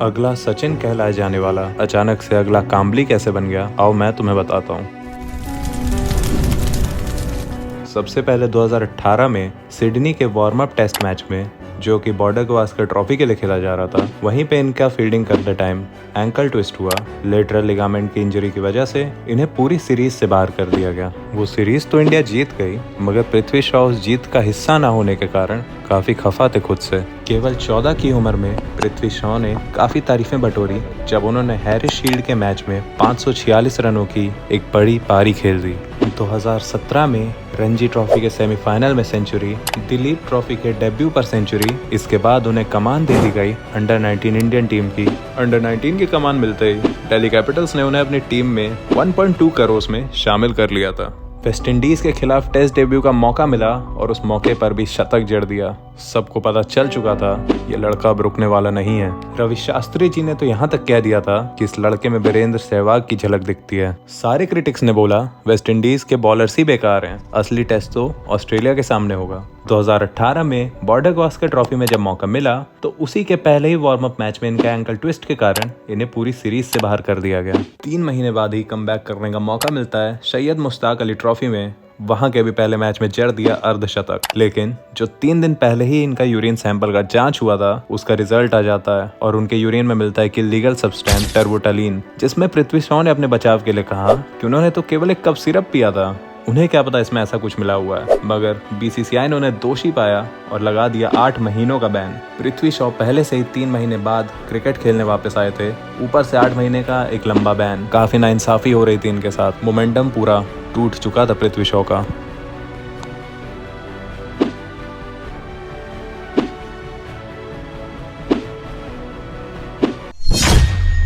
अगला सचिन कहलाए जाने वाला अचानक से अगला काम्बली कैसे बन गया, आओ मैं तुम्हें बताता हूँ। सबसे पहले 2018 में सिडनी के वार्म अप टेस्ट मैच में, जो कि बॉर्डर गवास्कर ट्रॉफी के लिए खेला जा रहा था, वहीं पे इनका फील्डिंग करते टाइम एंकल ट्विस्ट हुआ। लेटरल लिगामेंट की इंजरी की वजह से इन्हें पूरी सीरीज से बाहर कर दिया गया। वो सीरीज तो इंडिया जीत गई, मगर पृथ्वी शॉ उस जीत का हिस्सा न होने के कारण काफी खफा थे खुद से। केवल 14 की उम्र में पृथ्वी शॉ ने काफी तारीफें बटोरी जब उन्होंने हैरिस शील्ड के मैच में 546 रनों की एक बड़ी पारी खेल दी। 2017 में रणजी ट्रॉफी के सेमीफाइनल में सेंचुरी, दिलीप ट्रॉफी के डेब्यू पर सेंचुरी। इसके बाद उन्हें कमान दे दी गई अंडर 19 इंडियन टीम की। अंडर 19 की कमान मिलते ही दिल्ली कैपिटल्स ने उन्हें अपनी टीम में 1.2 करोड़ में शामिल कर लिया था। वेस्ट इंडीज के खिलाफ टेस्ट डेब्यू का मौका मिला और उस मौके पर भी शतक जड़ दिया। सबको पता चल चुका था ये लड़का अब रुकने वाला नहीं है। रवि शास्त्री जी ने तो यहाँ तक कह दिया था कि इस लड़के में वीरेंद्र सहवाग की झलक दिखती है। सारे क्रिटिक्स ने बोला वेस्ट इंडीज के बॉलर्स ही बेकार हैं, असली टेस्ट तो ऑस्ट्रेलिया के सामने होगा। 2018 में बॉर्डर गवास्कर ट्रॉफी में जब मौका मिला तो उसी के पहले ही वार्म अप मैच में इनका एंकल ट्विस्ट के कारण इन्हें पूरी सीरीज से बाहर कर दिया गया। 3 महीने बाद ही कमबैक करने का मौका मिलता है सैयद मुश्ताक अली ट्रॉफी में। वहां के भी पहले मैच में जड़ दिया अर्धशतक, लेकिन जो 3 दिन पहले ही इनका यूरिन सैंपल का जांच हुआ था उसका रिजल्ट आ जाता है और उनके यूरिन में मिलता है कि लीगल सब्सटेंस टर्वोटालीन, जिसमें पृथ्वी शॉ ने अपने बचाव के लिए कहा कि उन्होंने तो केवल एक कप सिरप पिया था, उन्हें क्या पता इसमें ऐसा कुछ मिला हुआ है। मगर बीसीसीआई ने उन्हें दोषी पाया और लगा दिया 8 महीनों का बैन। पृथ्वी शॉ पहले से ही 3 महीने बाद क्रिकेट खेलने वापस आए थे, ऊपर से 8 महीने का एक लंबा बैन। काफी नाइंसाफी हो रही थी इनके साथ, मोमेंटम पूरा टूट चुका था पृथ्वी शॉ का।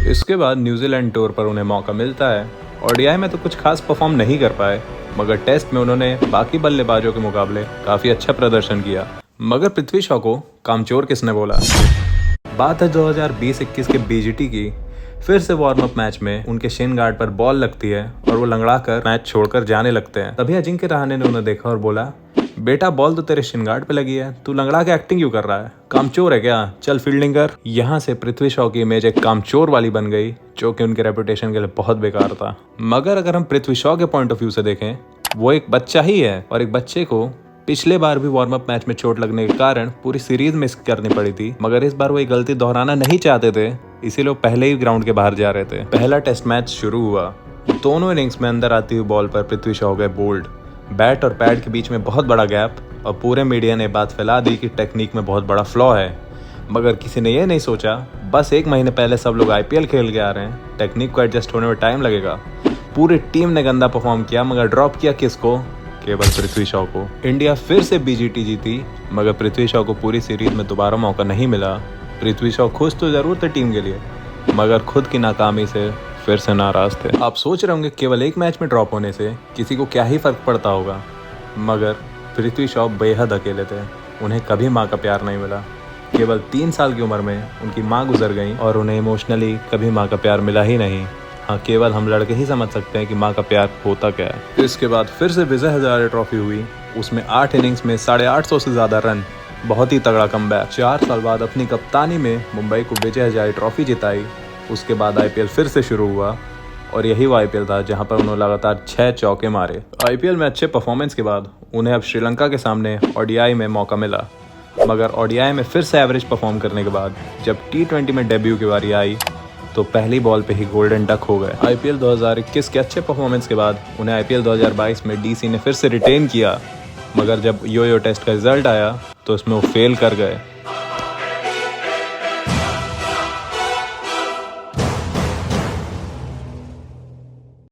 इसके बाद न्यूजीलैंड टूर पर उन्हें मौका मिलता है। ओडीआई में तो कुछ खास परफॉर्म नहीं कर पाए, मगर टेस्ट में उन्होंने बाकी बल्लेबाजों के मुकाबले काफी अच्छा प्रदर्शन किया। मगर पृथ्वी शॉ को कामचोर किसने बोला? बात है 2020-21 के बीजीटी की। फिर से वार्म अप मैच में उनके शिन गार्ड पर बॉल लगती है और वो लंगड़ा कर मैच छोड़कर जाने लगते हैं। तभी अजिंक्य रहाणे ने उन्हें देखा और बोला, बेटा बॉल तो तेरे शिन गार्ड पे लगी है, तू लंगड़ा के एक्टिंग क्यों कर रहा है? कामचोर है क्या? चल फील्डिंग कर। यहाँ से पृथ्वी शॉ की इमेज एक कामचोर वाली बन गई, जो कि उनके रेपुटेशन के लिए बहुत बेकार था। मगर अगर हम पृथ्वी शॉ के पॉइंट ऑफ व्यू से देखें, वो एक बच्चा ही है और एक बच्चे को पिछले बार भी वार्म अप मैच में चोट लगने के कारण पूरी सीरीज मिस करनी पड़ी थी, मगर इस बार वो ये गलती दोहराना नहीं चाहते थे, इसीलिए वो पहले ही ग्राउंड के बाहर जा रहे थे। पहला टेस्ट मैच शुरू हुआ, दोनों इनिंग्स में अंदर आती हुई बॉल पर पृथ्वी शॉ हो गए बोल्ड। बैट और पैड के बीच में बहुत बड़ा गैप और पूरे मीडिया ने बात फैला दी कि टेक्निक में बहुत बड़ा फ्लॉ है। मगर किसी ने ये नहीं सोचा, बस 1 महीने पहले सब लोग आईपीएल खेल के आ रहे हैं, टेक्निक को एडजस्ट होने में टाइम लगेगा। पूरी टीम ने गंदा परफॉर्म किया, मगर ड्रॉप किया किसको? केवल पृथ्वी शॉ को। इंडिया फिर से बीजीटी जीती, मगर पृथ्वी शॉ को पूरी सीरीज में दोबारा मौका नहीं मिला। पृथ्वी शॉ खुश तो जरूर थे टीम के लिए, मगर खुद की नाकामी से फिर से नाराज थे। आप सोच रहे होंगे केवल एक मैच में ड्रॉप होने से किसी को क्या ही फर्क पड़ता होगा, मगर पृथ्वी शॉ बेहद अकेले थे। उन्हें कभी माँ का प्यार नहीं मिला। केवल 3 साल की उम्र में उनकी माँ गुजर गई और उन्हें इमोशनली कभी माँ का प्यार मिला ही नहीं। हाँ, केवल हम लड़के ही समझ सकते हैं कि माँ का प्यार होता क्या है। इसके बाद फिर से विजय हजारे ट्रॉफी हुई, उसमें 8 इनिंग्स में 850 से ज़्यादा रन, बहुत ही तगड़ा कमबैक। 4 साल बाद अपनी कप्तानी में मुंबई को विजय हजारे ट्रॉफी जिताई। उसके बाद आईपीएल फिर से शुरू हुआ और यही वो आईपीएल था जहां पर उन्होंने लगातार 6 चौके मारे। आईपीएल में अच्छे परफॉर्मेंस के बाद उन्हें अब श्रीलंका के सामने ओडीआई में मौका मिला, मगर ओडीआई में फिर से एवरेज परफॉर्म करने के बाद जब टी20 में डेब्यू की बारी आई तो पहली बॉल पे ही गोल्डन डक हो गए। आईपीएल 2021 के अच्छे परफॉर्मेंस के बाद उन्हें आईपीएल 2022 में डीसी ने फिर से रिटेन किया, मगर जब यो टेस्ट का रिजल्ट आया तो उसमें वो फेल कर गए।